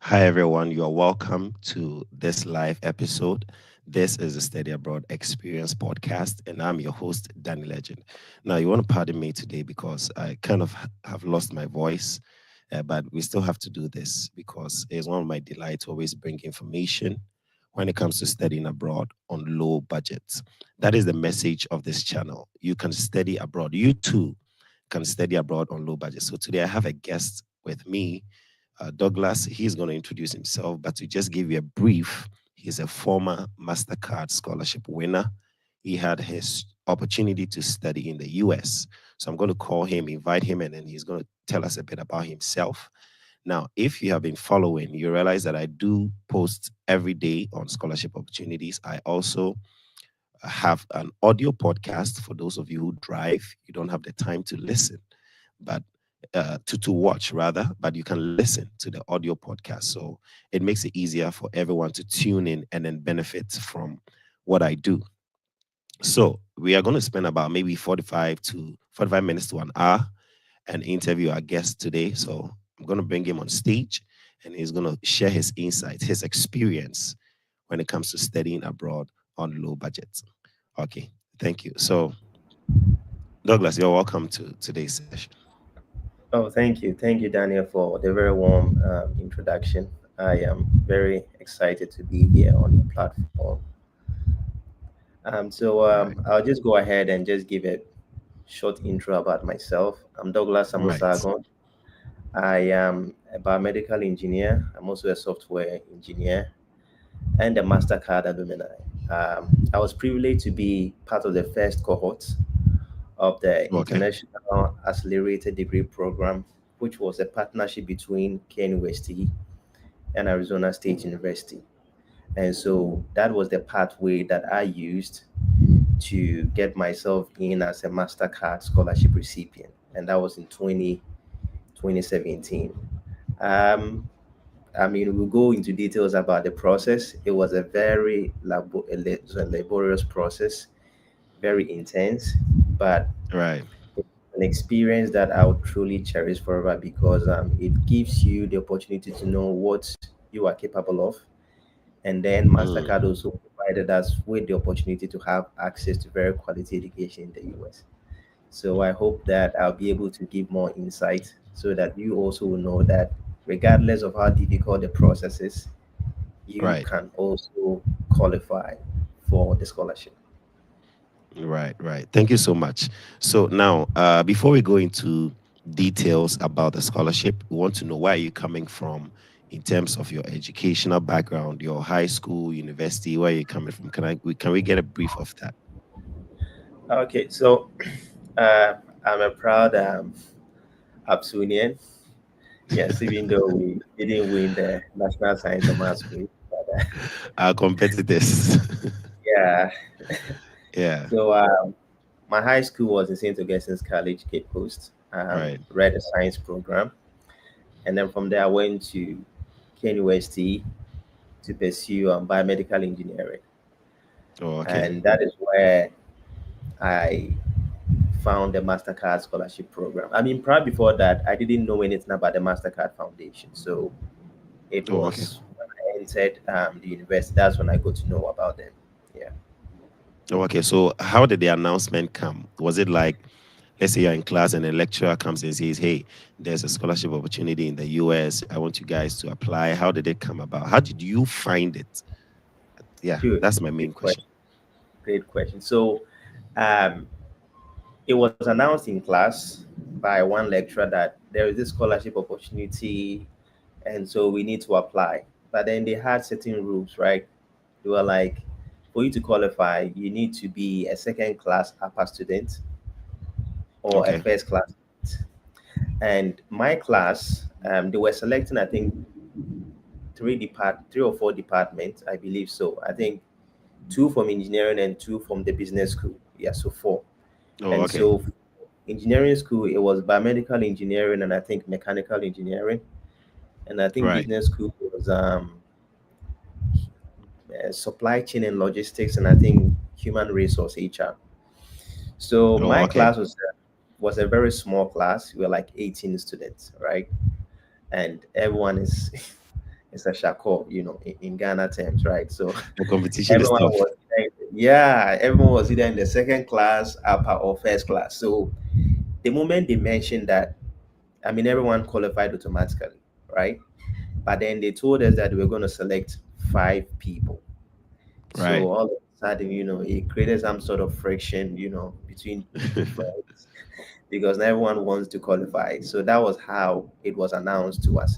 Hi, everyone. You are welcome to this live episode. This is the Study Abroad Experience podcast, and I'm your host, Danny Legend. Now, you want to pardon me today because I kind of have lost my voice, but we still have to do this because it's one of my delights to always bring information when it comes to studying abroad on low budgets. That is the message of this channel. You can study abroad. You too can study abroad on low budget. So today I have a guest with me, Douglas. He's going to introduce himself, but to just give you a brief, he's a former Mastercard Scholarship winner. He had his opportunity to study in the US. So I'm going to call him, invite him, and then he's going to tell us a bit about himself. Now, if you have been following, you realize that I do post every day on scholarship opportunities. I also have an audio podcast for those of you who drive. You don't have the time to listen, but to watch rather, but you can listen to the audio podcast. So it makes it easier for everyone to tune in and then benefit from what I do. So we are going to spend about maybe 45 minutes to an hour and interview our guest today. So I'm going to bring him on stage and he's going to share his insights, his experience when it comes to studying abroad on low budgets. Okay, thank you. So, Douglas, you're welcome to today's session. Oh, thank you, Daniel, for the very warm introduction. I am very excited to be here on your platform. Right, I'll just go ahead and just give a short intro about myself. I'm Douglas right. Amusagon. I am a biomedical engineer. I'm also a software engineer and a Mastercard alumni. I was privileged to be part of the first cohort of the Okay, International Accelerated Degree Program, which was a partnership between KNUST and Arizona State University. And so that was the pathway that I used to get myself in as a MasterCard scholarship recipient. And that was in 2017. Um, we'll go into details about the process. It was a very laborious process, very intense, but right. an experience that I would truly cherish forever because it gives you the opportunity to know what you are capable of. And then Mm, MasterCard also provided us with the opportunity to have access to very quality education in the US. So I hope that I'll be able to give more insight so that you also will know that regardless of how difficult the process is, you right, can also qualify for the scholarship. right. Thank you so much. So now, before we go into details about the scholarship, we want to know where are you coming from in terms of your educational background, your high school, university, where are you coming from? Can we get a brief of that? Okay, so I'm a proud Absunian. Yes, even though we didn't win the National Science and Maths quiz. But, Our competitors. yeah. Yeah, So my high school was in St. Augustine's College, Cape Coast. right. Read a science program. And then from there, I went to KNUST to pursue biomedical engineering. Oh, okay. And that is where I found the MasterCard Scholarship Program. Prior before that, I didn't know anything about the MasterCard Foundation. So it Oh, okay. was when I entered the university, that's when I got to know about them. Yeah. Oh, okay. So how did the announcement come? Was it like, let's say you're in class and a lecturer comes and says, "Hey, there's a scholarship opportunity in the US. I want you guys to apply." How did it come about? How did you find it? Yeah, Good. that's my main Good question. question. Great question. So um, it was announced in class by one lecturer that there is this scholarship opportunity, and so we need to apply. But then they had certain rules, right? They were like, for you to qualify, you need to be a second class upper student or a Okay. first class. And my class, they were selecting, I think, three or four departments, I believe so. I think two from engineering and two from the business school. Yeah, so four. Oh, And okay. so engineering school, it was biomedical engineering and I think mechanical engineering. And I think Right. business school was supply chain and logistics, and I think human resource HR. So Oh, my okay. class was a very small class. We were like 18 students, right? And everyone is it's a shako, in Ghana terms, right? So The competition is everyone tough. was yeah, everyone was either in the second class, upper or first class. So the moment they mentioned that, I mean, everyone qualified automatically, right? But then they told us that they were going to select 5 people. So Right. all of a sudden, it created some sort of friction, between two friends because not everyone wants to qualify. So that was how it was announced to us.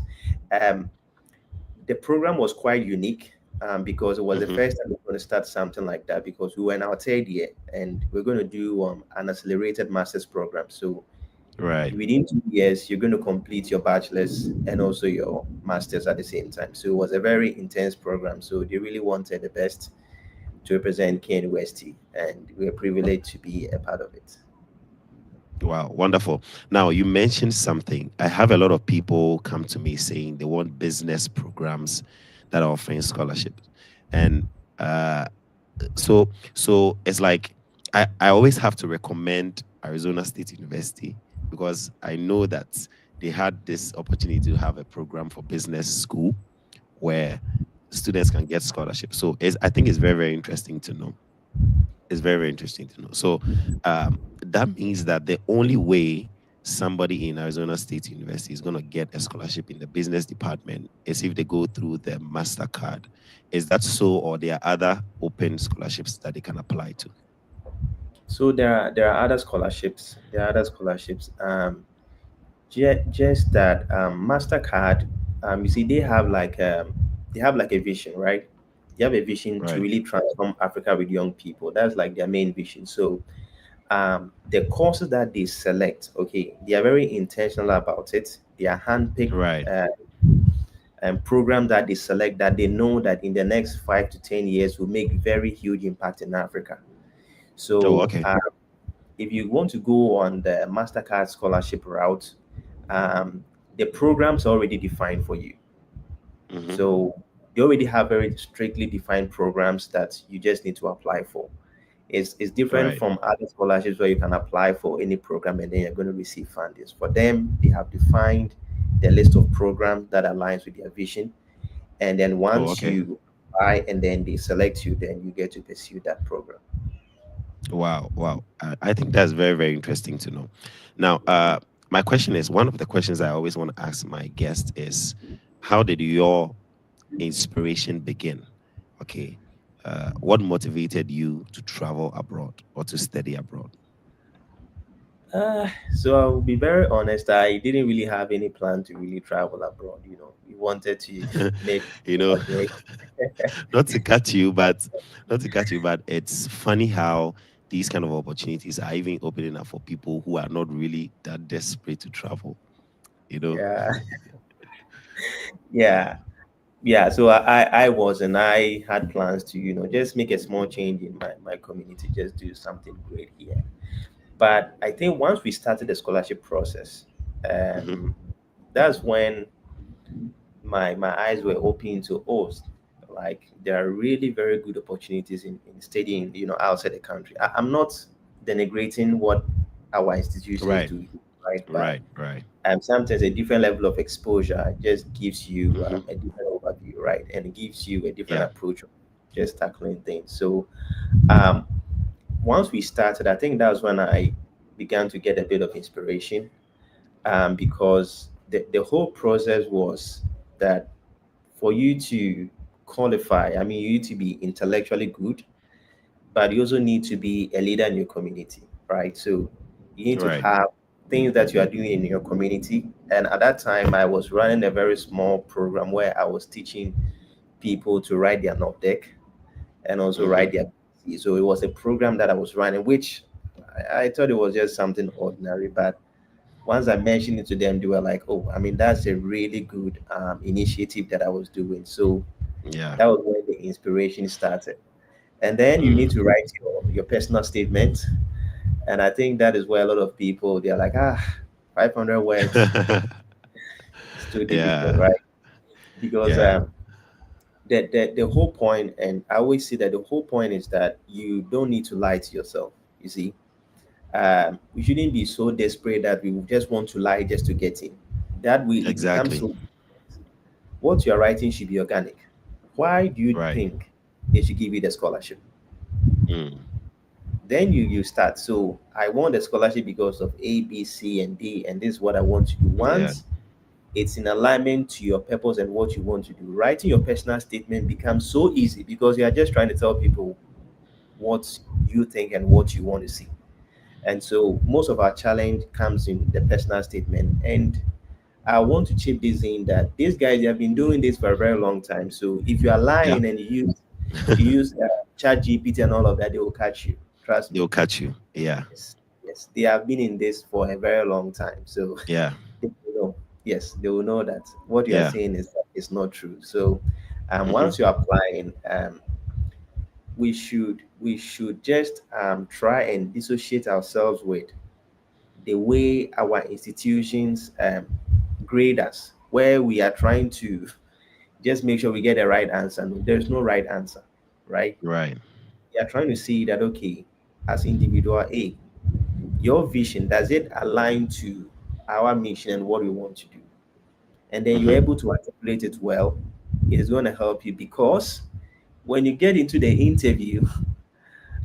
Um, the program was quite unique because it was the Hmm. first time we were going to start something like that because we were in our third year and we're going to do an accelerated master's program. So Right. within 2 years, you're going to complete your bachelor's and also your master's at the same time. So it was a very intense program. So they really wanted the best to represent KNUST, and we're privileged to be a part of it. Wow, wonderful. Now, you mentioned something. I have a lot of people come to me saying they want business programs that are offering scholarships. And uh, so it's like I always have to recommend Arizona State University because I know that they had this opportunity to have a program for business school where students can get scholarships. So I think it's very, very interesting to know. It's very, very interesting to know. So that means that the only way somebody in Arizona State University is going to get a scholarship in the business department is if they go through the Mastercard. Is that so, or there are other open scholarships that they can apply to? So there are other scholarships. There are other scholarships. Just that Mastercard, you see, they have like a vision, right? They have a vision to Right, really transform Africa with young people. That's like their main vision. So the courses that they select, okay, they are very intentional about it. They are handpicked right. program that they select that they know that in the next 5 to 10 years will make very huge impact in Africa. Oh, So okay. if you want to go on the Mastercard scholarship route, um, the programs are already defined for you. Hmm. So they already have very strictly defined programs that you just need to apply for. It's different Right. from other scholarships where you can apply for any program and then you're going to receive fundings. For them, they have defined the list of programs that aligns with their vision. And then Oh, once okay. you apply and then they select you, then you get to pursue that program. Wow, wow. I think that's very, very interesting to know. Now, my question is one of the questions I always want to ask my guest is, how did your inspiration begin? Okay. What motivated you to travel abroad or to study abroad? So I will be very honest. I didn't really have any plan to really travel abroad. We wanted to make you know, great. not to cut you, but it's funny how these kind of opportunities are even opening up for people who are not really that desperate to travel. You know, Yeah, yeah, yeah, yeah. So I was, and I had plans to just make a small change in my community, just do something great here. But I think once we started the scholarship process, hmm, um, that's when my eyes were open to like there are really very good opportunities in studying outside the country. I'm not denigrating what our institutions right, do, right? But right, right, sometimes a different level of exposure just gives you hmm, a different overview, right? And it gives you a different yeah, approach of just tackling things. So um, once we started, I think that's when I began to get a bit of inspiration, because the whole process was that for you to qualify, I mean, you need to be intellectually good, but you also need to be a leader in your community, right? So you need to right, have things that you are doing in your community. And at that time, I was running a very small program where I was teaching people to write their note deck and also hmm, write their PC. So it was a program that I was running, which I thought it was just something ordinary, but once I mentioned it to them, they were like, "Oh, I mean, that's a really good initiative that I was doing." So yeah, that was when the inspiration started. And then you need mm. to write your personal statement. And I think that is where a lot of people they're like, 500 words is too difficult, yeah, right? Because yeah, the whole point, and I always say that the whole point is that you don't need to lie to yourself. You see, we shouldn't be so desperate that we just want to lie just to get in. That way, it becomes exactly. so what you're writing should be organic. Why do you Right. think they should give you the scholarship? Mm. Then you start. So I want the scholarship because of A, B, C, and D, and this is what I want to do. Yeah. Once it's in alignment to your purpose and what you want to do, writing your personal statement becomes so easy because you are just trying to tell people what you think and what you want to see. And so most of our challenge comes in the personal statement. And I want to chip this in that these guys, they have been doing this for a very long time. So if you are Yeah. lying and you use chat GPT and all of that, they will catch you. Trust me. They'll catch you. Yeah. Yes, yes, they have been in this for a very long time. So Yeah. they will know. Yes, they will know that what you are Yeah. saying is not true. So Hmm. once you're applying, we should just try and dissociate ourselves with the way our institutions grade us, where we are trying to just make sure we get the right answer. No, there's no right answer, right? Right. We are trying to see that, okay, as individual A, your vision, does it align to our mission and what we want to do? And then you're Hmm. able to articulate it well. It is going to help you because when you get into the interview,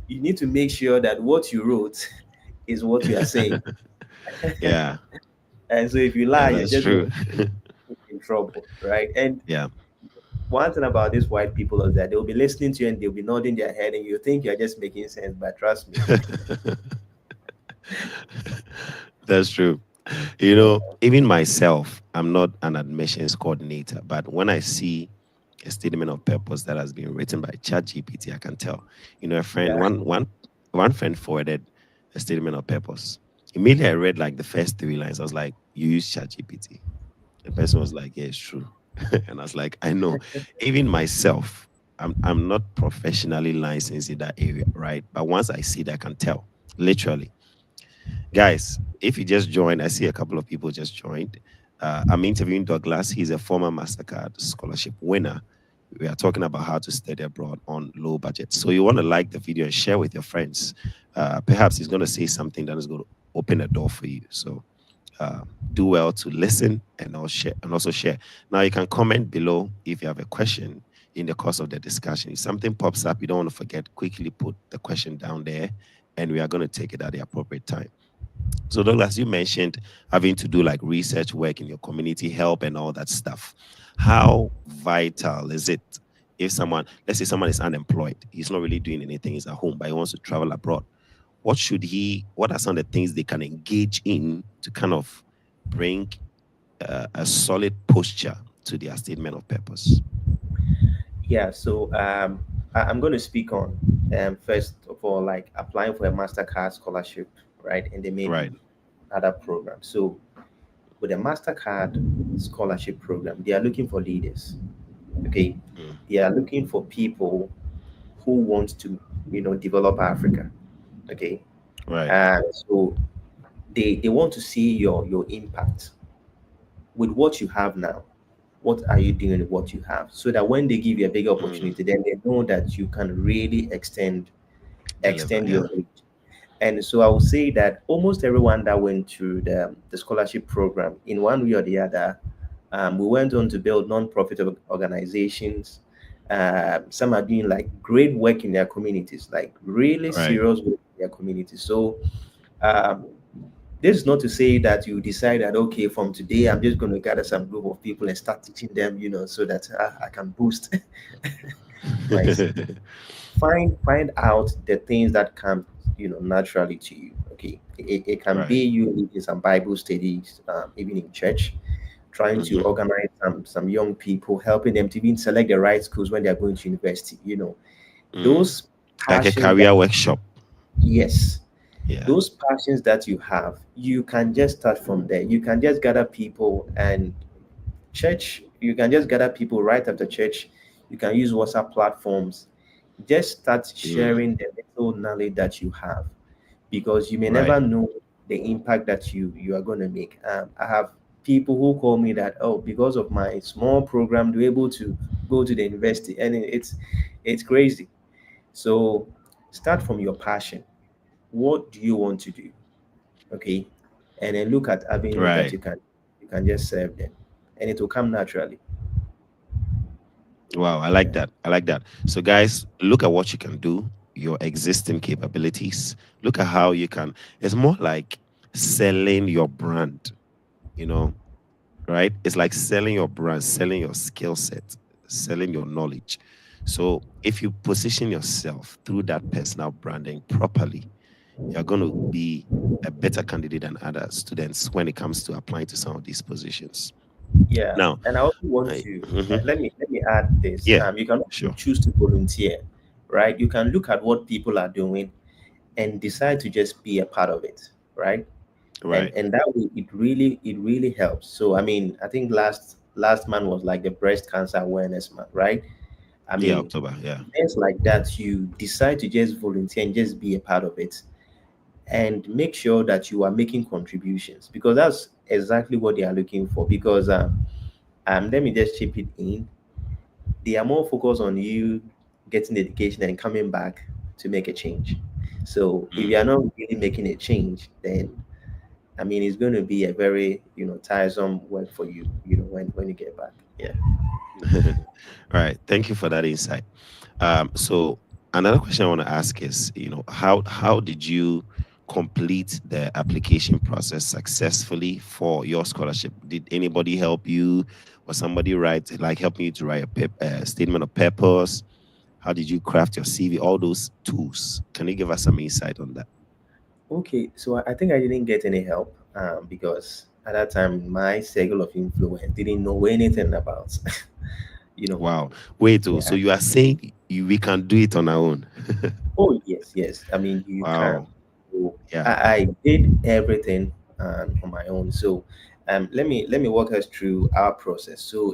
you need to make sure that what you wrote is what you are saying. Yeah. And so if you Yeah. lie, you're That's just going true. to get in trouble, right? And Yeah. one thing about these white people is that they'll be listening to you and they'll be nodding their head, and you think you're just making sense, but trust me. That's true. Even myself, I'm not an admissions coordinator, but when I see a statement of purpose that has been written by ChatGPT, I can tell. A friend, Yeah. one friend forwarded a statement of purpose. Immediately, I read like the first three lines. I was like, "You use ChatGPT." The person was like, "Yeah, it's true," and I was like, "I know." Even myself, I'm not professionally licensed in that area, right? But once I see that, I can tell. Literally, guys, if you just joined, I see a couple of people just joined. I'm interviewing Douglas. He's a former Mastercard Scholarship winner. We are talking about how to study abroad on low budget. So you want to like the video and share with your friends. Perhaps he's going to say something that is going to open a door for you. So uh, do well to listen and also share. Now you can comment below if you have a question in the course of the discussion. If something pops up, you don't want to forget, quickly put the question down there, and we are going to take it at the appropriate time. So, Douglas, you mentioned having to do like research work in your community, help, and all that stuff. How vital is it if let's say someone is unemployed, he's not really doing anything, he's at home, but he wants to travel abroad? What are some of the things they can engage in to kind of bring a solid posture to their statement of purpose? Yeah. So I'm going to speak on first of all, like applying for a Mastercard scholarship, right? And there may be Right. other programs. So with a Mastercard scholarship program, they are looking for leaders. Okay, Mm. they are looking for people who want to, develop Africa. Okay, Right. so they want to see your impact with what you have now. What are you doing with what you have, so that when they give you a bigger Mm. opportunity, then they know that you can really extend Deliver. extend Yeah. your reach. And so I would say that almost everyone that went through the scholarship program in one way or the other, we went on to build non-profit organizations. Some are doing like great work in their communities, like really Right. serious work in their communities. So um, this is not to say that you decide that, okay, from today I'm just going to gather some group of people and start teaching them, so that I can boost myself. Find out the things that come, naturally to you. Okay, it can be Right. you leading some Bible studies, even in church, trying to Hmm. organize some young people, helping them to even select the right schools when they're going to university. Mm. Those Like a passions that, career workshop. yes, Yeah. those passions that you have, you can just start from there. You can just gather people, and church, you can just gather people right after church. You can use WhatsApp platforms. Just start Mm. sharing the little knowledge that you have, because you may Right. never know the impact that you are going to make. I have people who call me that, oh, because of my small program, they're able to go to the university, and it's crazy. So start from your passion. What do you want to do? Okay, and then look at avenues that Right. you can just serve them, and it will come naturally. Wow, I like that. I like that. So, guys, look at what you can do, your existing capabilities. Look at how you can. It's more like selling your brand, you know, right? It's like selling your brand, selling your skill set, selling your knowledge. So, if you position yourself through that personal branding properly, you're going to be a better candidate than other students when it comes to applying to some of these positions. Yeah, Now, and I also want I, to mhm, let me add this. yeah, You can also sure, choose to volunteer, right? You can look at what people are doing and decide to just be a part of it, right? and right. and that way it really helps. So I mean, I think last month was like the breast cancer awareness month, right? I Yeah, mean, October, yeah. events like that, you decide to just volunteer and just be a part of it, and make sure that you are making contributions, because that's exactly what they are looking for. Because let me just chip it in. They are more focused on you getting the education and coming back to make a change. So if you are Mm. not really making a change, then I mean, it's going to be a very, tiresome work for you, when you get back. Yeah. Right. Thank you for that insight. So another question I want to ask is, how did you complete the application process successfully for your scholarship? Did anybody help you, or somebody helping you to write a statement of purpose? How did you craft your CV? All those tools. Can you give us some insight on that? Okay. So I think I didn't get any help, because at that time, my circle of influence didn't know anything about, you know, Wow. Wait, oh, so yeah. you are saying we can do it on our own? Oh, yes, yes. I mean, you can. Wow. So Yeah. I did everything on my own. So let me walk us through our process. So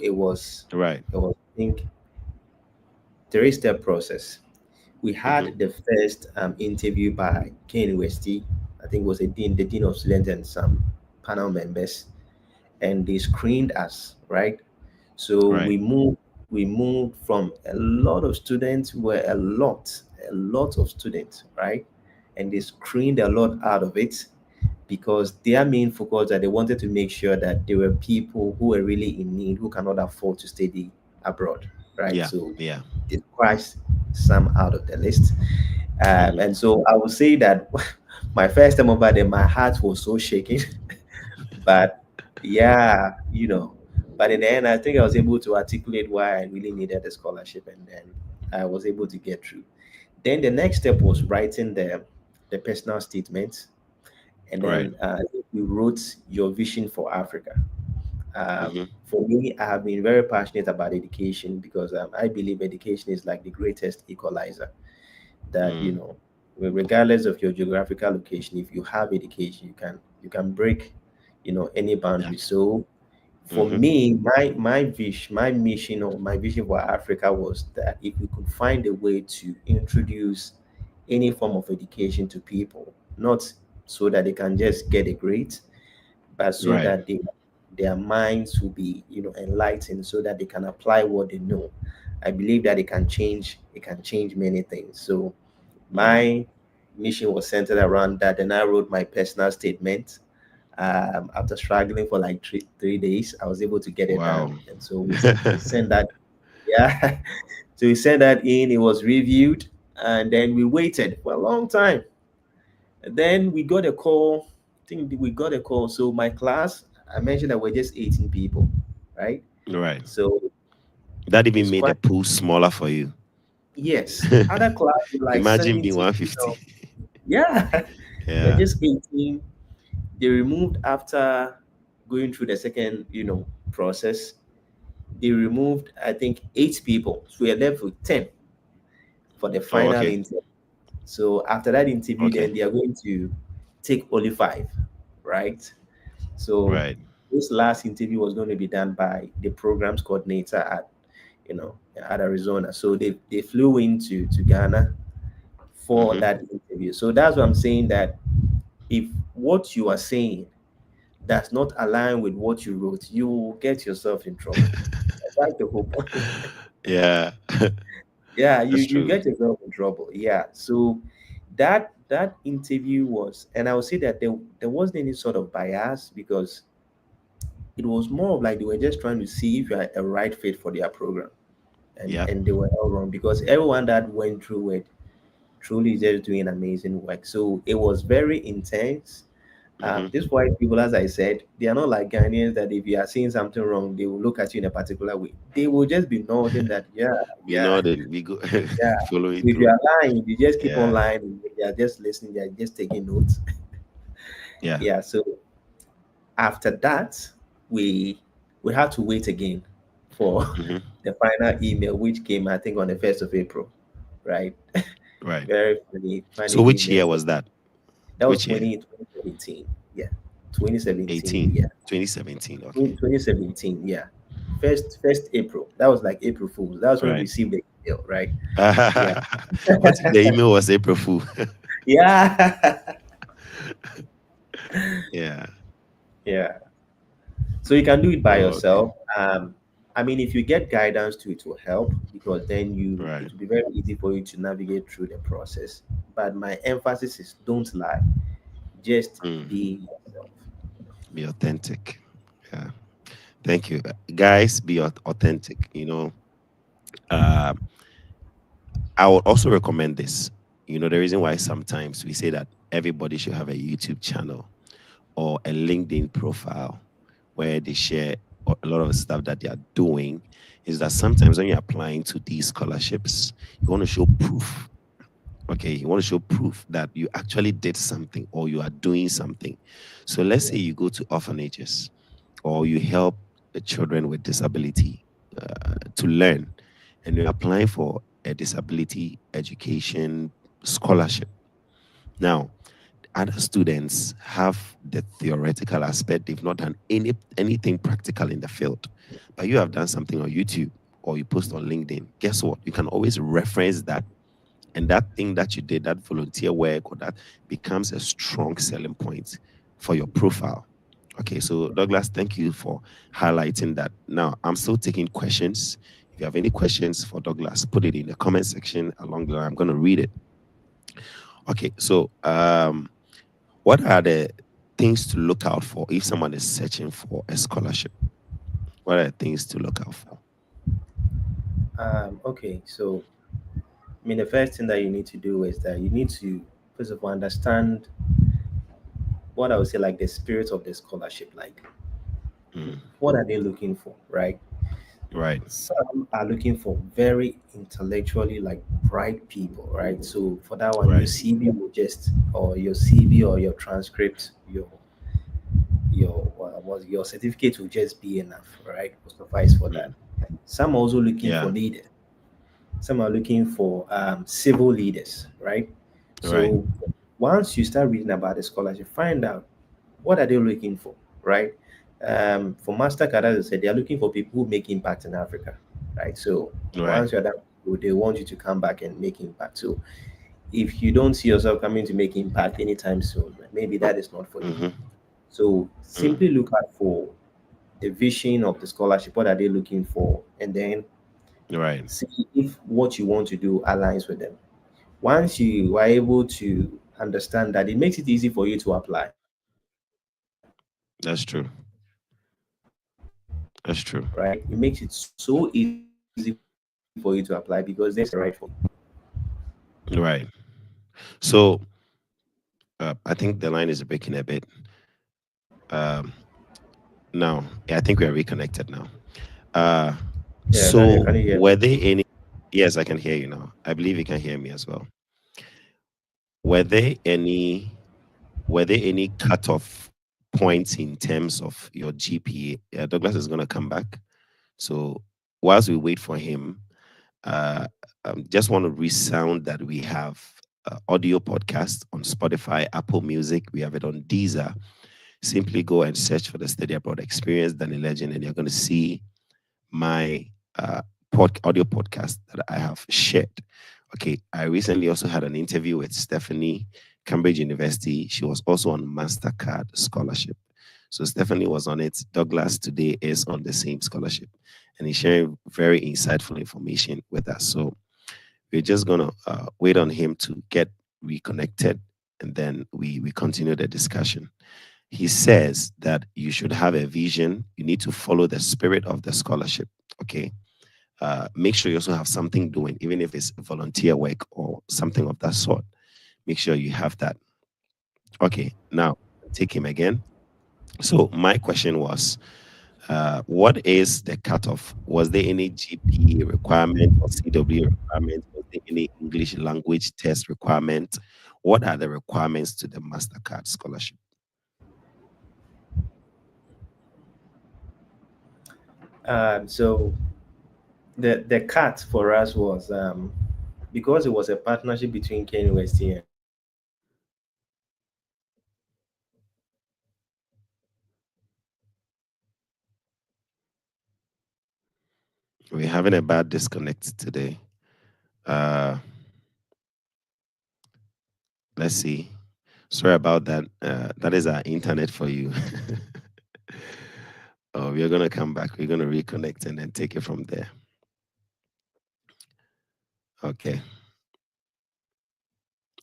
Right. I think, three-step process. We Mm-hmm. had the first interview by Ken Westy. I think it was the dean of students and some panel members, and they screened us, right? So Right. we moved from a lot of students, were a lot of students, right? And they screened a lot out of it, because their main focus that they wanted to make sure that there were people who were really in need, who cannot afford to study abroad, right? Yeah. So Yeah. they scratched some out of the list. Mm-hmm. And so I would say that my first time over there, my heart was so shaking. But yeah, but in the end, I think I was able to articulate why I really needed the scholarship, and then I was able to get through. Then the next step was writing the personal statement, and Right. then you wrote your vision for Africa. Mm-hmm. For me, I have been very passionate about education, because I believe education is like the greatest equalizer. That Mm. regardless of your geographical location, if you have education, you can break any Yeah. boundary. So for Mm-hmm. me, my mission or my vision for Africa was that if we could find a way to introduce any form of education to people, not so that they can just get a grade, but so Right. that their minds will be enlightened, so that they can apply what they know. I believe that it can change many things. So Mm. my mission was centered around that, and I wrote my personal statement. After struggling for like three days, I was able to get it done, Wow. and so we sent that. Yeah, so we sent that in. It was reviewed, and then we waited for a long time. And then we got a call. I think we got a call. So my class, I mentioned that we're just 18 people, right? Right. So That even it's made the quite. pool smaller for you. Yes, other class with like Imagine being 70. 150. Yeah, we're Yeah. just 18. They removed, after going through the second process. They removed, I think, 8 people, so we're left with 10 for the Oh, final okay. interview. So after that interview, Okay. then they are going to take only 5, right? So Right. this last interview was going to be done by the programs coordinator you know at Arizona. So they flew into to Ghana for Mm-hmm. that interview. So that's what I'm saying, that if what you are saying does not align with what you wrote, you will get yourself in trouble. That's the whole point. Yeah. Yeah, you That's you true. get yourself in trouble. Yeah. So that interview was, and I would say that there wasn't any sort of bias, because it was more of like they were just trying to see if you are a right fit for their program. Yep. and they were all wrong because everyone that went through it truly is just doing amazing work. So it was very intense. Mm-hmm. These white people, as I said, they are not like Ghanaians that if you are seeing something wrong, they will look at you in a particular way. They will just be nodding that, yeah, We yeah, know that we go yeah. follow it If you through. are lying, you just keep on Yeah. lying. They are just listening. They are just taking notes. Yeah. Yeah. So after that, we we had to wait again for Mm-hmm. the final email, which came, I think, on the 1st of April, right? Right. Very funny So which email. year So was that? that was Which year? 2017. Yeah. 2017. 18. Yeah. 2017. Okay. 2017. Yeah. First April. That was like April Fools. That was when we Right. received the email, right? Yeah. What if the email was April Fool? Yeah. Yeah. Yeah. So you can do it by Oh, okay. yourself. I mean, if you get guidance to it will help because then Right. it will be very easy for you to navigate through the process. But my emphasis is don't lie. Just Mm. be yourself. Be authentic. Yeah. Thank you. Guys, be authentic. Uh, I would also recommend this. The reason why sometimes we say that everybody should have a YouTube channel or a LinkedIn profile where they share a lot of stuff that they are doing is that sometimes when you're applying to these scholarships, you want to show proof. Okay, you want to show proof that you actually did something or you are doing something. So let's say Yeah. you go to orphanages or you help the children with disability to learn, and you're applying for a disability education scholarship. Now, other students have the theoretical aspect. They've not done anything practical in the field, but you have done something on YouTube or you post on LinkedIn. Guess what? You can always reference that, and that thing that you did, that volunteer work or that, becomes a strong selling point for your profile. Okay, so Douglas, thank you for highlighting that. Now I'm still taking questions. If you have any questions for Douglas, put it in the comment section along the line. I'm going to read it. Okay, so what are the things to look out for if someone is searching for a scholarship? What are the things to look out for? Okay. So, I mean, the first thing that you need to do is that you need to, first of all, understand what I would say, like the spirit of the scholarship. Like, Mm, what are they looking for, right? right, Some are looking for very intellectually like bright people, right? So for that one, your right. CV will just, or your CV or your transcript, your certificate will just be enough, right? Will suffice for that. Mm, Some are also looking for yeah, leaders. Some are looking for civil leaders, right? right, So once you start reading about the scholarship, find out what are they looking for, right? For Mastercard, as I said, they are looking for people who make impact in Africa, right? So right. once you're done, they want you to come back and make impact. So if you don't see yourself coming to make impact anytime soon, maybe that is not for you. Mm-hmm, So mm, simply look out for the vision of the scholarship. What are they looking for? And then right. see if what you want to do aligns with them. Once you are able to understand that, it makes it easy for you to apply, That's true. That's true. right? It makes it so easy for you to apply because then you know that this is the right for you. Right. So I think the line is breaking a bit. Um, now, yeah, I think we are reconnected now. Uh, Yeah, Daniel, so can you hear me? were there any? Yes, I can hear you now. I believe you can hear me as well. Were there any? Were there any cutoff points in terms of your GPA? Yeah, Douglas is going to come back. So whilst we wait for him, uh, just want to resound that we have audio podcast on Spotify, Apple Music. We have it on Deezer. Simply go and search for the Study Abroad Experience, Danny Legend, and you're going to see my uh, audio podcast that I have shared. Okay, I recently also had an interview with Stephanie, Cambridge University. She was also on Mastercard Scholarship. So Stephanie was on it. Douglas today is on the same scholarship, and he's sharing very insightful information with us. So we're just gonna wait on him to get reconnected, and then we continue the discussion. He says that you should have a vision. You need to follow the spirit of the scholarship. Okay. make sure you also have something doing, even if it's volunteer work or something of that sort. Make sure you have that. Okay, now take him again. So my question was, what is the cutoff? Was there any GP requirement or CW requirement? Was there any English language test requirement? What are the requirements to the Mastercard scholarship? So the cut for us was because it was a partnership between Kane University and We're having a bad disconnect today. Uh, let's see. Sorry about that. That is our internet for you. Oh, we're gonna come back. We're gonna reconnect and then take it from there. Okay.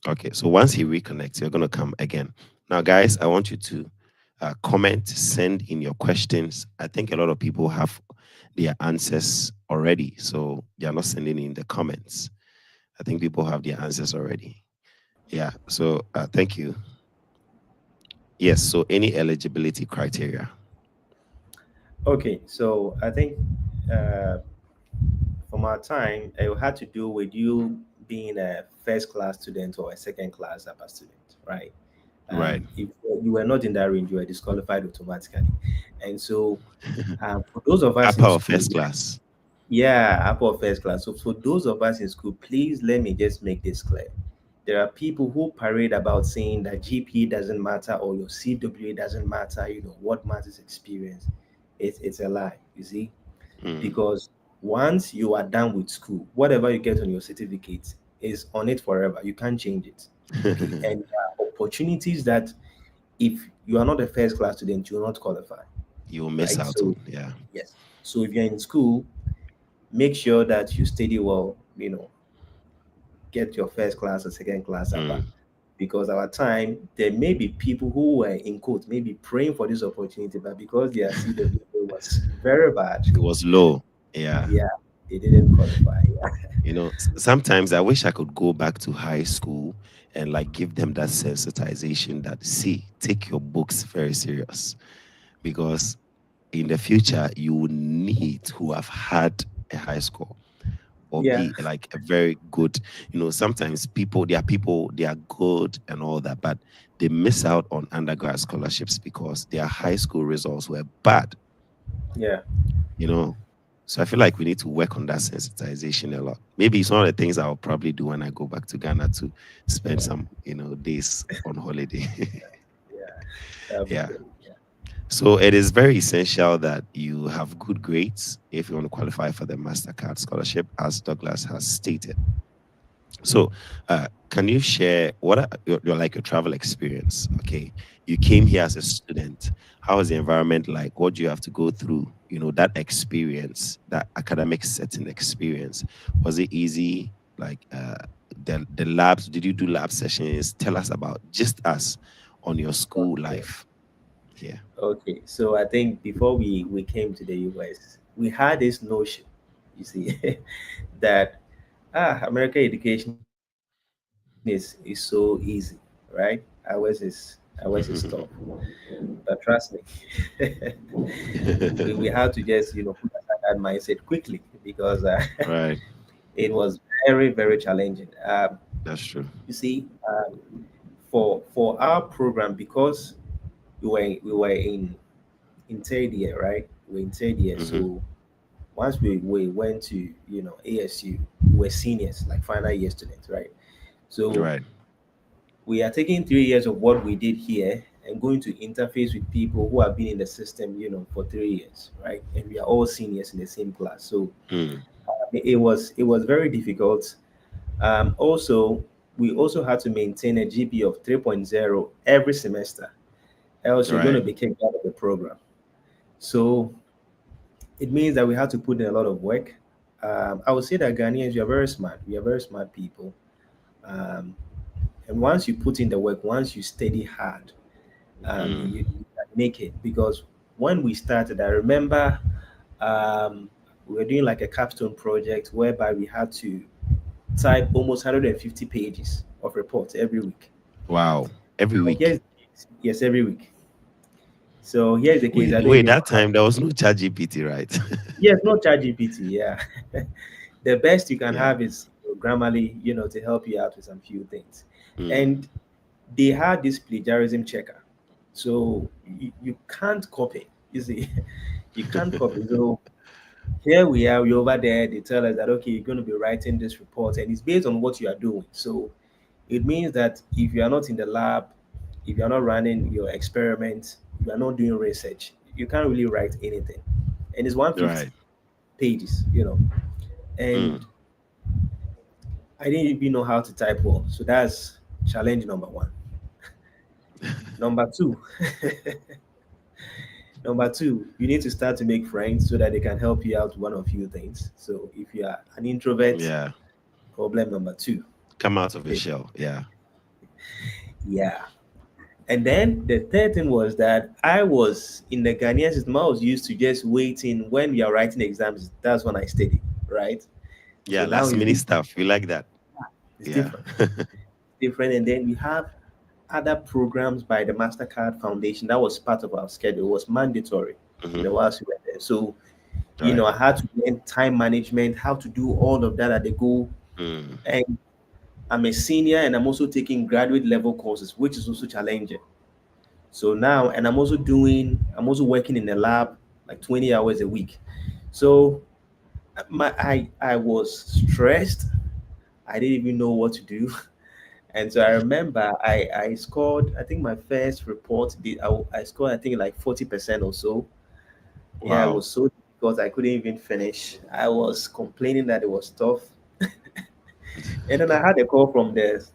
Okay. So once he reconnects, you're gonna come again. Now, guys, I want you to comment, send in your questions. I think a lot of people have their answers already, so they are not sending in the comments. I think people have their answers already. Yeah. So thank you. Yes. So any eligibility criteria? okay. So I think uh, from our time, it had to do with you being a first class student or a second class upper student, right? Right. If you were not in that range, you were disqualified automatically. And so, for those of us Upper in or school, first class? yeah, upper first class. So, for those of us in school, please let me just make this clear. There are people who parade about saying that GP doesn't matter or your CWA doesn't matter. What matters is experience. It's a lie, you see, Mm. because once you are done with school, whatever you get on your certificate is on it forever. You can't change it. Okay. And there are opportunities that if you are not a first class student, you will not qualify, You'll miss right? out So, on. Yeah. yes. So if you're in school, make sure that you study well, get your first class or second class upper. Mm. Because our time, there may be people who were in quote, maybe praying for this opportunity, but because their CWA was very bad, It was low. Yeah. yeah, they didn't qualify. Yeah. Sometimes I wish I could go back to high school and like give them that sensitization that, see, take your books very serious, because in the future you will need to have had a high score or Yeah. be like a very good, sometimes people they are good and all that, but they miss out on undergrad scholarships because their high school results were bad. Yeah. you know. So I feel like we need to work on that sensitization a lot. Maybe it's one of the things I'll probably do when I go back to Ghana to spend some, days on holiday. Yeah. That'll be Yeah. great. Yeah. So it is very essential that you have good grades if you want to qualify for the Mastercard scholarship, as Douglas has stated. So, can you share what your like your travel experience? Okay, you came here as a student. How was the environment like? What do you have to go through? That experience, that academic setting experience. Was it easy? Like the labs? Did you do lab sessions? Tell us about just us on your school Okay. life here. Okay. So I think before we came to the US, we had this notion, you see, that American education is so easy, right? Ours is tough. But trust me, we had to just put aside that mindset quickly because Right, it was very very challenging. that's true. You see, for our program, because we were in third year, right? We're in third year, Hmm. so once we went to ASU, we were seniors, like final year students, right? So Right. we are taking 3 years of what we did here and going to interface with people who have been in the system, for 3 years, right? And we are all seniors in the same class. So Mm. it was very difficult. Also, we also had to maintain a GP of 3.0 every semester, else you're going Right. to be kicked out of the program. So it means that we had to put in a lot of work. I would say that Ghanaians, we are very smart. We are very smart people. Um, and once you put in the work, once you study hard, you Mm. can make it. Because when we started, I remember um, We were doing like a capstone project whereby we had to type almost 150 pages of reports every week. Wow. Every So week. yes, every week. So here's the case. I don't Wait, even know that how. time there was no chat GPT, right? Yes, not ChatGPT. Yeah, the best you can Yeah. have is Grammarly, to help you out with some few things. Mm. And they had this plagiarism checker, so you can't copy. You see, you can't copy. So here we are, we're over there. They tell us that okay, you're going to be writing this report, and it's based on what you are doing. So it means that if you are not in the lab, if you are not running your experiments, you are not doing research, you can't really write anything. And it's 150 Right. pages. Mm. And I didn't even know how to type well. So that's challenge number one. Number two, number two, you need to start to make friends so that they can help you out with one of few things. So if you are an introvert, Yeah. problem number two. Come out of your shell. Yeah. Yeah. And then the third thing was that I was in the Ghanaian system, I was used to just waiting when we are writing exams. That's when I study, right? So Yeah. now Last it's minute different. stuff. We like that. It's Yeah. different. Different. And then we have other programs by the Mastercard Foundation that was part of our schedule. It was mandatory, Hmm. whilst we were there. So, Right. I had to learn time management, how to do all of that at the go. Mm. And I'm a senior and I'm also taking graduate level courses, which is also challenging. So now, and I'm also working in the lab like 20 hours a week. So I was stressed. I didn't even know what to do. And so I remember I scored, I think my first report, I scored, I think like 40% or so. Yeah, it Wow. was so difficult. I couldn't even finish. I was complaining that it was tough. And then I had a call from the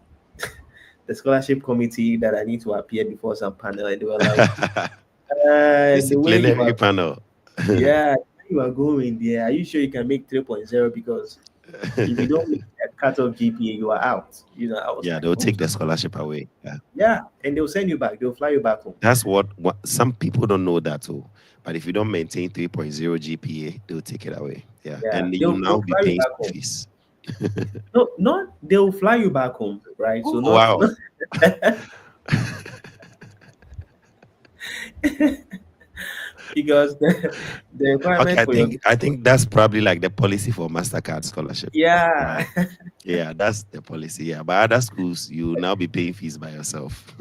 scholarship committee that I need to appear before some panel. And they were like, the way you Disciplinary are, panel. yeah, you are going there. Are you sure you can make 3.0? Because if you don't make a cutoff GPA, you are out. I was Yeah, like, they'll oh, take the scholarship away. Yeah. yeah. And they'll send you back. They'll fly you back home. That's what some people don't know that too. But if you don't maintain 3.0 GPA, they'll take it away. Yeah. Yeah. And you They'll now be fly you paying back school home. fees. No, not they'll fly you back home, right? So Oh, not, wow. not because the Okay, requirement I for your think I think that's probably like the policy for Mastercard scholarship. yeah. Right. Yeah, that's the policy. Yeah. But other schools, you now be paying fees by yourself.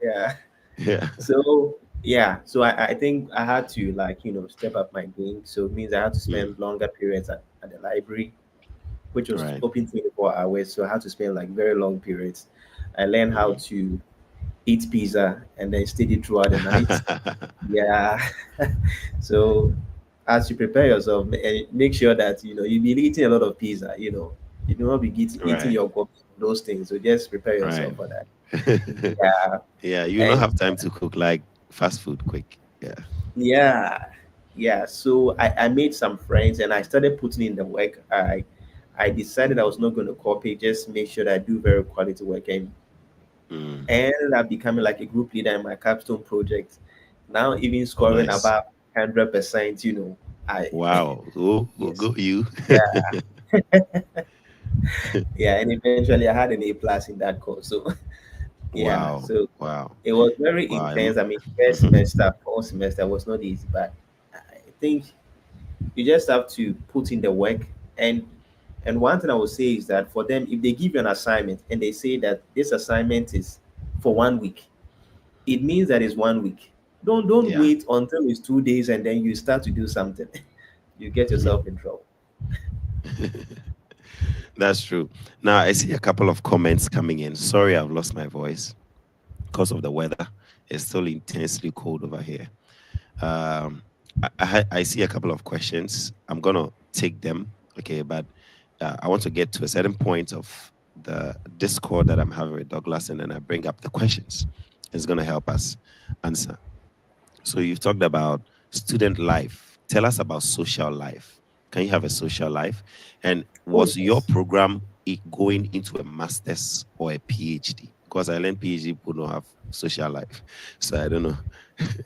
Yeah. Yeah. So yeah, so I think I had to like step up my game. So it means I had to Mm. spend longer periods at the library, which was Right. open 24 hours. So I had to spend like very long periods. I learned how Mm. to eat pizza and then study throughout the night. Yeah. So as you prepare yourself, make sure that you'll be eating a lot of pizza. You do not be eating Right. yogurt, those things. So just prepare yourself Right. for that. Yeah. Yeah, you not And have time to cook like fast food quick. Yeah. yeah, yeah. So I made some friends and I started putting in the work. I decided I was not going to copy, just make sure that I do very quality work, and Mm. ended up becoming like a group leader in my capstone project. Now even Oh, scoring nice. about 100%. I Wow. Oh, yes, go you. yeah, yeah, and eventually I had an A plus in that course. So yeah, Wow. so Wow. it was very Wow. intense. I mean, first Mhm. semester, fourth semester was not easy, but I think you just have to put in the work. And one thing I would say is that for them, if they give you an assignment and they say that this assignment is for 1 week, it means that it's 1 week. Don't Yeah. wait until it's 2 days and then you start to do something. You get Mhm. yourself in trouble. That's true. Now I see a couple of comments coming in. Sorry, I've lost my voice because of the weather. It's still intensely cold over here. Um, I see a couple of questions. I'm gonna take them. Okay, but I want to get to a certain point of the Discord that I'm having with Douglas, and then I bring up the questions. It's gonna help us answer. So you've talked about student life. Tell us about social life. Can you have a social life? And Oh was your yes. program going into a master's or a PhD? Because I learned PhD people don't have social life. So I don't know.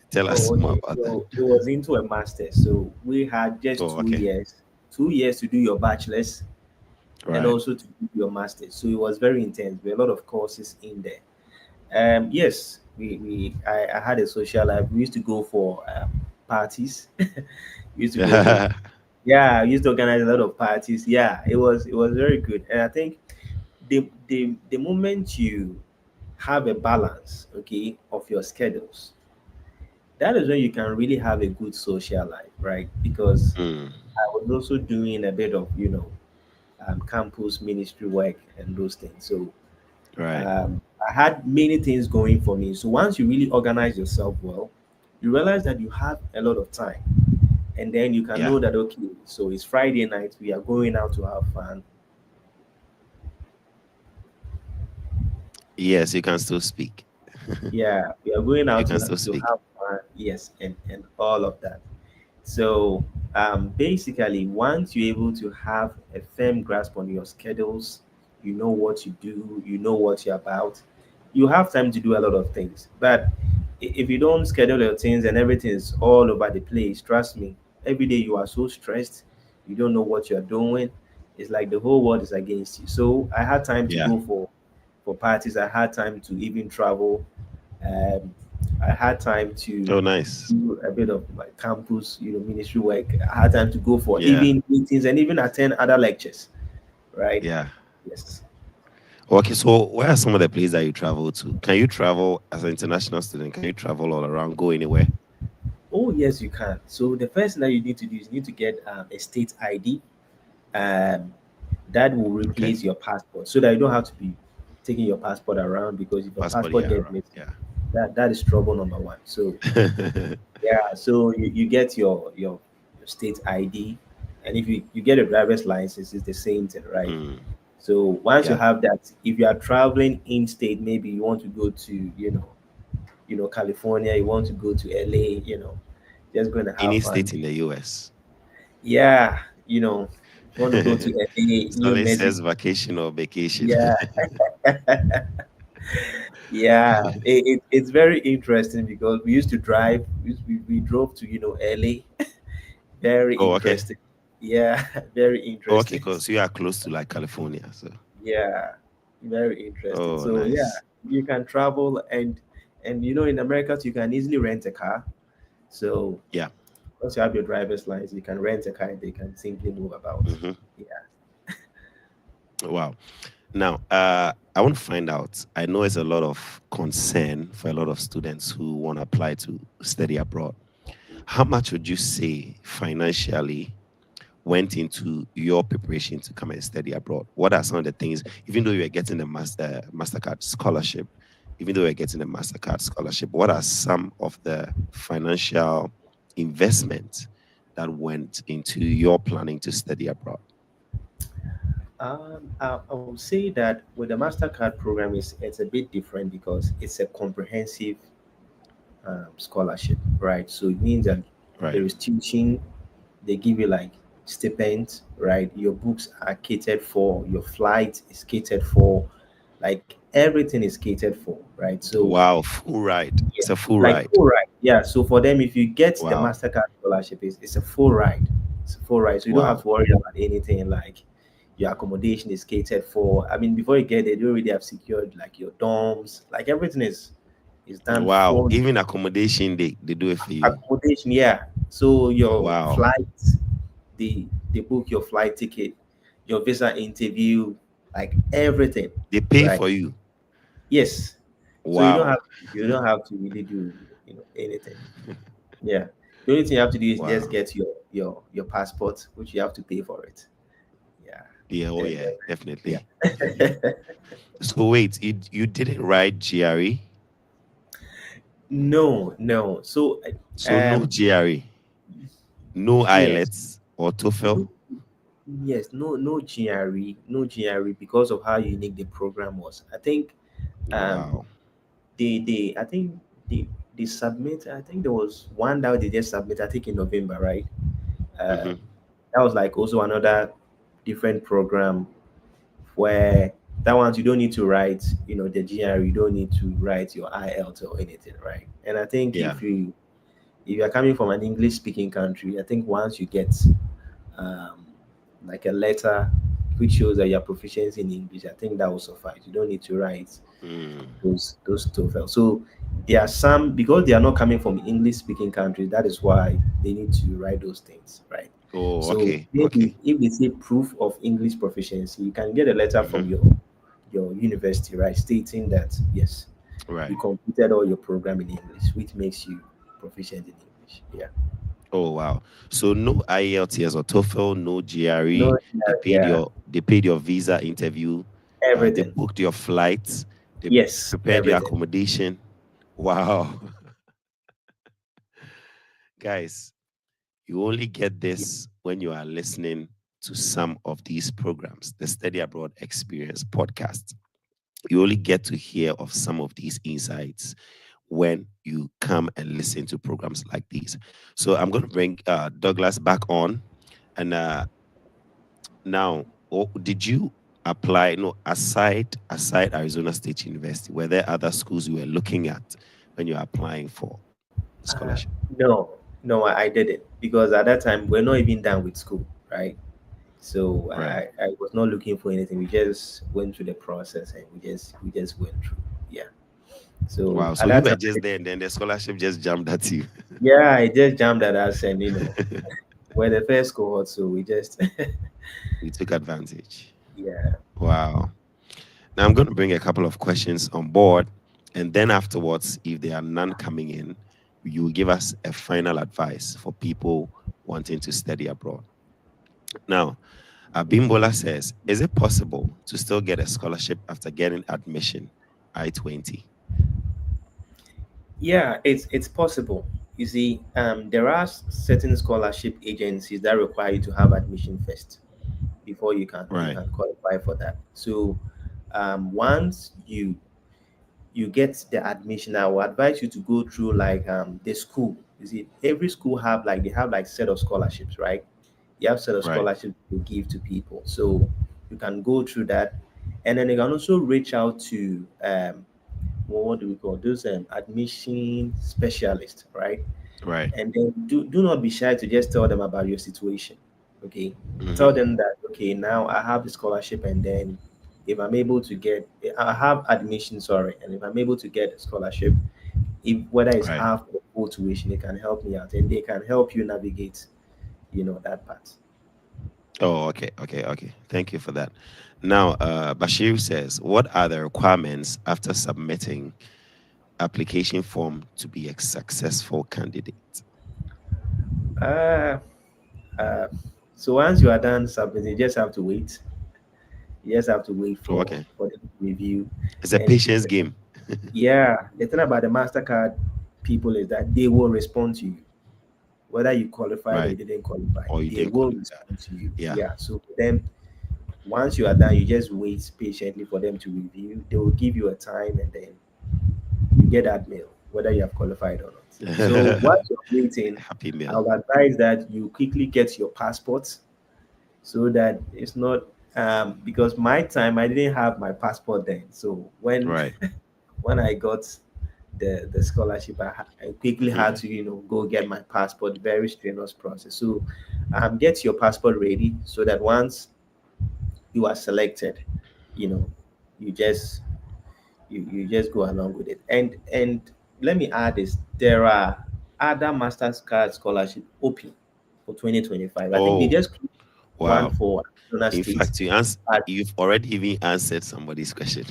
Tell us Oh, more okay. about that. So it was into a master. So we had just Oh, two okay. years. 2 years to do your bachelor's and Right. also to do your master's. So it was very intense. There were a lot of courses in there. Yes, I had a social life. We used to go for parties. We used to go for, yeah, I used to organize a lot of parties. Yeah, it was very good. And I think the moment you have a balance, okay, of your schedules, that is when you can really have a good social life, right? Because Mm, I was also doing a bit of, campus ministry work and those things. So right. I had many things going for me. So once you really organize yourself well, you realize that you have a lot of time. And then you can Yeah. know that, okay, so it's Friday night, we are going out to have fun. Yes, you can still speak. Yeah, we are going You out can to, still to speak. have fun. Yes, and all of that. So basically, once you're able to have a firm grasp on your schedules, you know what you do, you know what you're about, you have time to do a lot of things. But if you don't schedule your things and everything is all over the place, trust me, every day you are so stressed, you don't know what you're doing. It's like the whole world is against you. So I had time to Yeah. go for parties. I had time to even travel. Um, I had time to Oh, nice. do a bit of like campus, ministry work. I had time to go for Yeah. even meetings and even attend other lectures, right? Yeah. Yes. Okay, so where are some of the places that you travel to? Can you travel as an international student? Can you travel all around, go anywhere? Oh, yes, you can. So the first thing that you need to do is you need to get a state ID um, that will Okay. replace your passport so that you don't have to be taking your passport around because if your Passport, passport yeah, gets right. missing, Yeah. that is trouble number one. So yeah, so you get your state ID, and if you get a driver's license, it's the same thing, right? Mm, So once you yeah. have that, if you are traveling in state, maybe you want to go to California, you want to go to LA, just going to have Any fun. state in the US. Yeah, if you want to go to LA, It New only says Mexico. vacation or vacation. Yeah, yeah, it's very interesting because we used to drive. We drove to LA. Very Oh, okay. interesting. Yeah, very Oh, okay, interesting. because you are close to like California. So, Yeah, very interesting. oh, So yeah, nice. you can travel and in America you can easily rent a car. So Yeah. once you have your driver's license, you can rent a car and they can simply move about. Hmm. Yeah. Wow. Now, I want to find out. I know it's a lot of concern for a lot of students who want to apply to study abroad. How much would you say financially went into your preparation to come and study abroad? What are some of the things, even though you were getting the Mastercard scholarship, even though you're getting the Mastercard scholarship, what are some of the financial investments that went into your planning to study abroad? I would say that with the Mastercard program, it's a bit different because it's a comprehensive scholarship, right? So it means that Right. there is teaching, they give you like stipends, right? Your books are catered for, your flight is catered for, like everything is catered for, right? So Wow, full ride. yeah, It's a full like ride. full ride. Yeah. So for them, if you get the Wow. Mastercard scholarship, it's a full ride. It's a full ride. So you don't have Wow. to worry about anything like your accommodation is catered for. I mean, before you get there, you already have secured like your dorms, like everything is done Wow. for you. Even accommodation, they do it for you. Accommodation, yeah. So your Wow. flight, they book your flight ticket, your visa interview, like everything, They pay right? for you. Yes. So Wow. you don't have to really do anything. Yeah. The only thing you have to do is just Wow. get your passport, which you have to pay for it. Yeah. Yeah, oh Then yeah, definitely. yeah. So wait, you didn't write GRE? No, no. So So no um GRE, no yes. IELTS or TOEFL? Yes, no GRE, no GRE because of how unique the program was. I think um Wow. I think they submit. I think there was one that they just submit. I think in November, right? Hmm. Um, that was like also another different program where that ones you don't need to write, the GRE. You don't need to write your IELTS or anything, right? And I think Yeah. if you are coming from an English speaking country, I think once you get um, like a letter which shows that you're proficient in English. I think that will suffice. You don't need to write Mm. those TOEFL. So there are some, because they are not coming from English speaking countries. That is why they need to write those things, right? Oh, So okay, maybe okay. if they say proof of English proficiency, you can get a letter from Hmm. your university, right, stating that yes, Right. you completed all your program in English, which makes you proficient in English. Yeah. Oh, wow. So no IELTS or TOEFL, no GRE. No, They yeah, paid yeah, your visa interview. They everything. booked your flights. They Yes, prepared your everything. accommodation. Wow. Guys, you only get this when you are listening to some of these programs, the Study Abroad Experience podcast. You only get to hear of some of these insights when you come and listen to programs like these. So I'm going to bring Douglas back on. And now, did you apply? No, aside Arizona State University, were there other schools you were looking at when you were applying for the scholarship? No, no, I did it because at that time we're not even done with school, right? So Right. I was not looking for anything. We just went through the process and we just went through. Yeah. So Wow. at So you that were time, just there, and then the scholarship just jumped at you. yeah, I just jumped at us, and we're the first cohort, so we just You took advantage. yeah. Wow. Now I'm going to bring a couple of questions on board, and then afterwards, if there are none coming in, you will give us a final advice for people wanting to study abroad. Now, Abimbola says, is it possible to still get a scholarship after getting admission I-20? Yeah, it's possible. You see, there are certain scholarship agencies that require you to have admission first before you Right, can qualify for that. So once you get the admission, I will advise you to go through like the school. You see, every school have like they have like set of scholarships, right? You have set of right, scholarships to give to people. So you can go through that, and then you can also reach out to what do we call those admission specialists, right? right. And then do not be shy to just tell them about your situation. Okay, tell Hmm. them that okay, now I have the scholarship, and then if I'm able to get, I have admission, sorry, and if I'm able to get a scholarship, if whether it's Right. half or full tuition, they can help me out, and they can help you navigate, that part. Oh, okay, okay, okay. Thank you for that. Now, Bashir says, what are the requirements after submitting application form to be a successful candidate? Uh, uh, so once you are done submitting, you just have to wait. You just have to wait Oh, okay. for the review, It's a and patience game. yeah, the thing about the Mastercard people is that they will respond to you, whether you qualified or Right. you didn't qualify. Or you They didn't will qualify. respond to you. Yeah. Yeah. So for them, once you are done, you just wait patiently for them to review. They will give you a time, and then you get that mail, whether you have qualified or not. So while you're waiting, Happy I meal. would advise that you quickly get your passport so that it's not because my time I didn't have my passport then. So when Right. when I got the scholarship, I quickly had Hmm. to go get my passport. Very strenuous process. So get your passport ready so that once you are selected, you know, you just you just go along with it. And let me add this: there are other Mastercard scholarship open for 2025. I think they Oh, just closed one wow. for Arizona In State. fact, But you've already even answered somebody's question.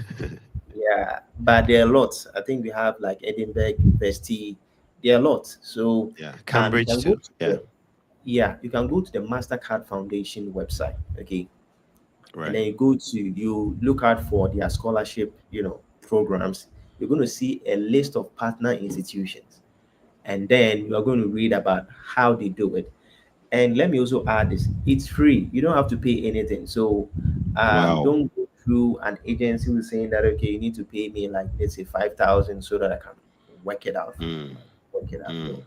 yeah, but there are lots. I think we have like Edinburgh University. There are lots. So Yeah. you Cambridge can go too. to Yeah. the you can go to the Mastercard Foundation website. Okay, and Right. then you look out for their scholarship, programs. You're going to see a list of partner institutions, and then you are going to read about how they do it. And let me also add this: it's free. You don't have to pay anything. So Wow. don't go through an agency who's saying that okay, you need to pay me like let's say 5,000 so that I can work it out for you. Mm, Work it out. No. mm,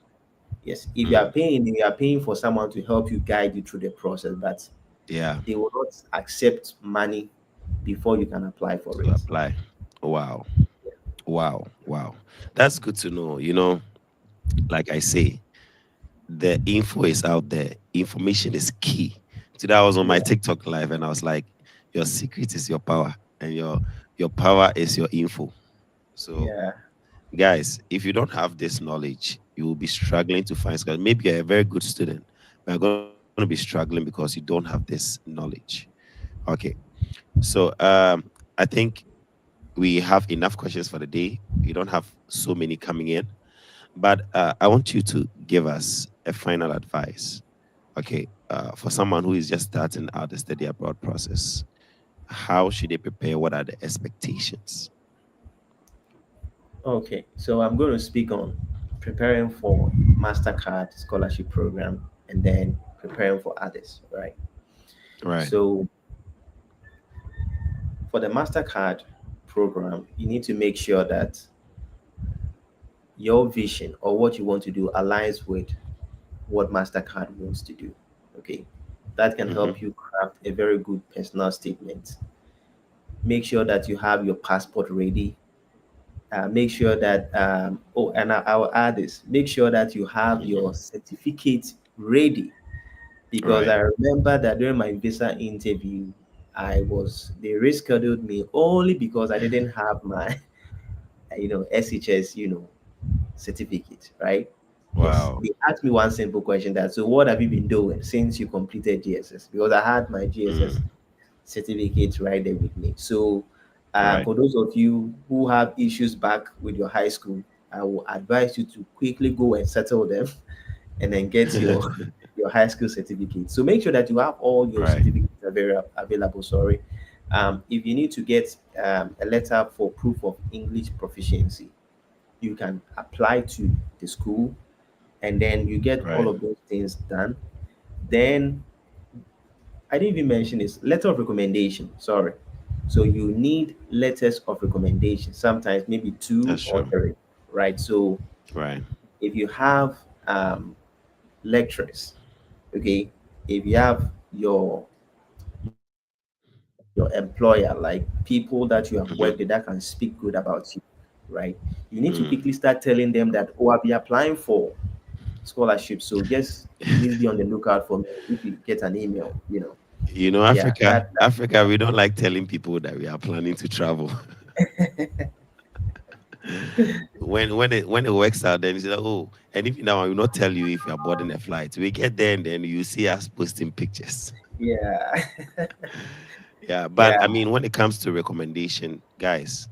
Yes, if mm. you are paying for someone to help you guide you through the process, but Yeah. they will not accept money before you can apply for To it. apply. Wow. Wow. Wow. That's good to know. Like I say, the info is out there. Information is key Today I was on my Yeah. TikTok live and I was like, your secret is your power, and your power is your info. So Yeah. guys, if you don't have this knowledge, you will be struggling to find scholars. Maybe you're a very good student, but you're going to be struggling because you don't have this knowledge. Okay. So I think we have enough questions for the day. We don't have so many coming in, but I want you to give us a final advice. Okay. For someone who is just starting out the study abroad process, how should they prepare? What are the expectations? Okay. So I'm going to speak on preparing for Mastercard scholarship program and then preparing for others, right? Right. So for the Mastercard program, you need to make sure that your vision or what you want to do aligns with what Mastercard wants to do. Okay. That can Mm-hmm. help you craft a very good personal statement. Make sure that you have your passport ready. Make sure that and I will add this, make sure that you have Mm-hmm. your certificate ready, because Right. I remember that during my visa interview, they rescheduled me only because I didn't have my SHS certificate, right? Yes, Wow. they asked me one simple question, that so what have you been doing since you completed GSS, because I had my GSS Mm. certificate right there with me. So, Right. for those of you who have issues back with your high school, I will advise you to quickly go and settle them and then get your high school certificate. So make sure that you have all your Right. certificates available. Sorry, if you need to get a letter for proof of English proficiency, you can apply to the school, and then you get all Right. of those things done. Then I didn't even mention this letter of recommendation. Sorry. So you need letters of recommendation, sometimes maybe two That's or true. three, right? So Right. if you have lecturers, okay, if you have your your employer, like people that you have worked with that can Mm-hmm. speak good about you, right? You need to quickly Mm. start telling them that, oh, I'll be applying for scholarship, so just please be on the lookout for me if you get an email. Yeah, Africa, Africa, we don't like telling people that we are planning to travel. When it works out, then you say, oh, and if now I will not tell you if you are boarding a flight. We get there and then you see us posting pictures. yeah, Yeah, but yeah, I mean, when it comes to recommendation, guys,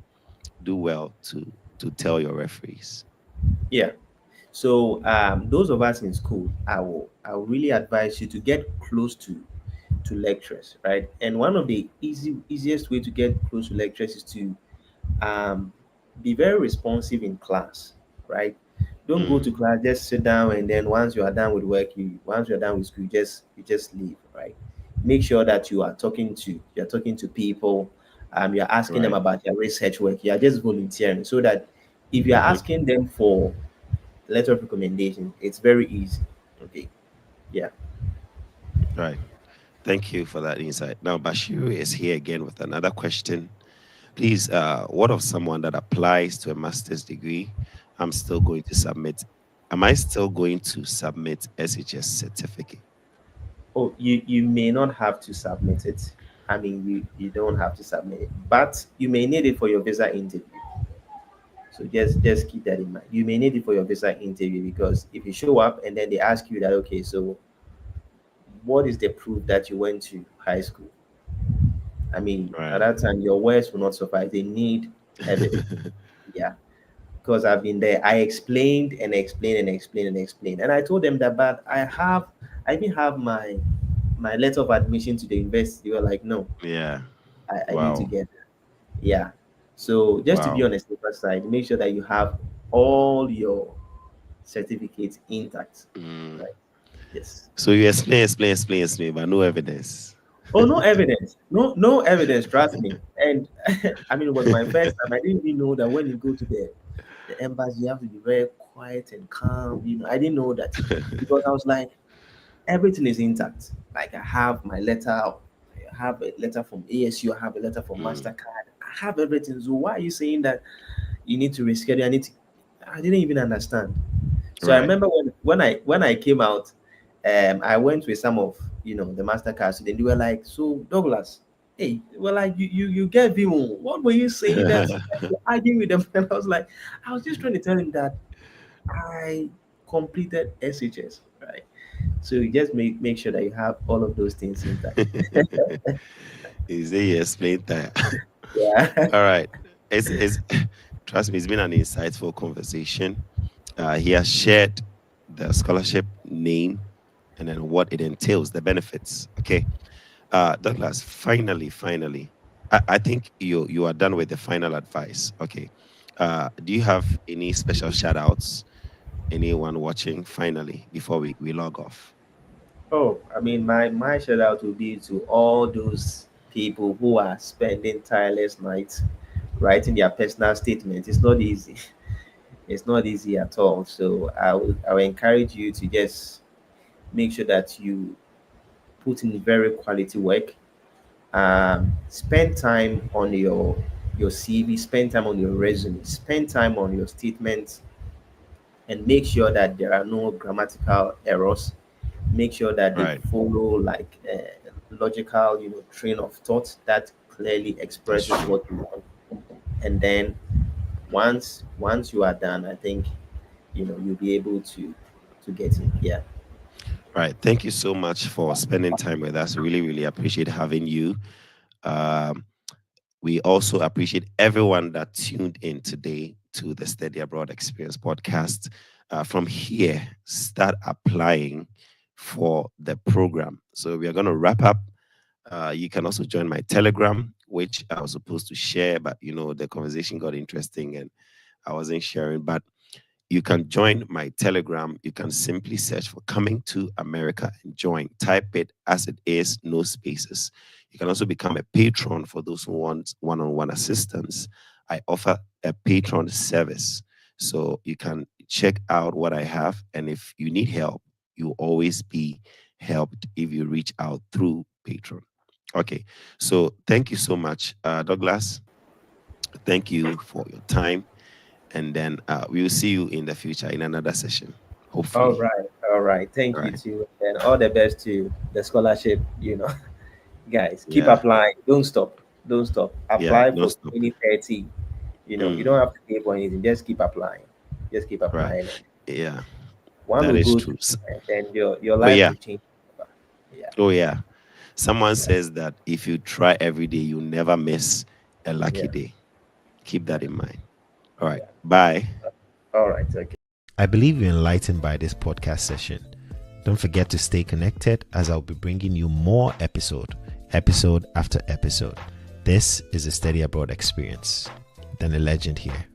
do well to tell your referees. yeah. So those of us in school, I will really advise you to get close to lecturers, right? And one of the easiest way to get close to lecturers is to um, be very responsive in class, right? Don't go Mm. to class, just sit down, and then once you are done with work, once you're done with school, you just leave, right? Make sure that you're talking to people, you're asking them Right. about their research work, you're just volunteering, so that if you're Mm-hmm. asking them for letter of recommendation, it's very easy. Okay. Yeah. Right. Thank you for that insight. Now, Bashiru is here again with another question. Please, what of someone that applies to a master's degree? I'm still going to submit. Am I still going to submit SHS certificate? Oh, you may not have to submit it. I mean, you don't have to submit it, but you may need it for your visa interview. So just keep that in mind. You may need it for your visa interview, because if you show up and then they ask you that, okay, so what is the proof that you went to high school? I mean, at Right. that time your words will not suffice. They need evidence. Yeah. Because I've been there. I explained and explained and explained and explained. And I told them that, but I even have my letter of admission to the university. They were like, no, Yeah. I need to Wow. get that. Yeah. So just to be Wow. on the safer side, make sure that you have all your certificates intact. Mm. Right. Yes. So you explain, but no evidence. Oh, no evidence. No evidence, trust me. And I mean, it was my first time. I didn't even know that when you go to the embassy, you have to be very quiet and calm. I didn't know that, because I was like, everything is intact. Like I have my letter, I have a letter from ASU, I have a letter from Mm. Mastercard, I have everything. So why are you saying that you need to reschedule? I didn't even understand. So I Right. remember when I came out, I went with some of the Mastercard student. They were like, "So Douglas, hey, well, like you get him. What were you saying that you're arguing with them?" And I was like, I was just trying to tell him that I completed SHS, right? So you just make sure that you have all of those things intact. Is he explained that? Yeah. All right. It's trust me, it's been an insightful conversation. He has shared the scholarship name and then what it entails, the benefits. Okay. Douglas, finally, I think you are done with the final advice. Okay. Do you have any special shout outs? Anyone watching finally before we log off? Oh, I mean, my shout out would be to all those people who are spending tireless nights writing their personal statements. It's not easy. It's not easy at all. So I will encourage you to just make sure that you put in very quality work. Spend time on your CV. Spend time on your resume. Spend time on your statements, and make sure that there are no grammatical errors. Make sure that they Right. follow like a logical, train of thought that clearly That's expresses true. what you want. And then once you are done, I think you'll be able to get in. Yeah. Right. Thank you so much for spending time with us. Really appreciate having you. Um, we also appreciate everyone that tuned in today to the Steady Abroad Experience podcast. From here, start applying for the program. So we are going to wrap up. You can also join my Telegram, which I was supposed to share, but the conversation got interesting and I wasn't sharing. But you can join my Telegram. You can simply search for Coming to America and join. Type it as it is, no spaces. You can also become a patron for those who want one on one assistance. I offer a patron service. So you can check out what I have. And if you need help, you'll always be helped if you reach out through Patreon. Okay. So thank you so much, Douglas. Thank you for your time, and then we will see you in the future in another session, All hopefully. right. All right. All Thank you right. too, and all the best to the scholarship. Guys, keep Yeah. applying. Don't stop. Don't stop. Yeah. Apply No for stop. 2030. You don't Mm, have to pay for anything. Just keep applying. Just keep right. applying, and Yeah. one That will is go true. through, and then your Oh life yeah. will change. Yeah. Oh yeah. Someone Yeah. says that if you try every day, you never miss a lucky Yeah. day. Keep Yeah. that in mind. All right. Yeah. Bye. All right. Okay. I believe you're enlightened by this podcast session. Don't forget to stay connected as I'll be bringing you more episode after episode. This is a Steady Abroad experience. Then a legend here.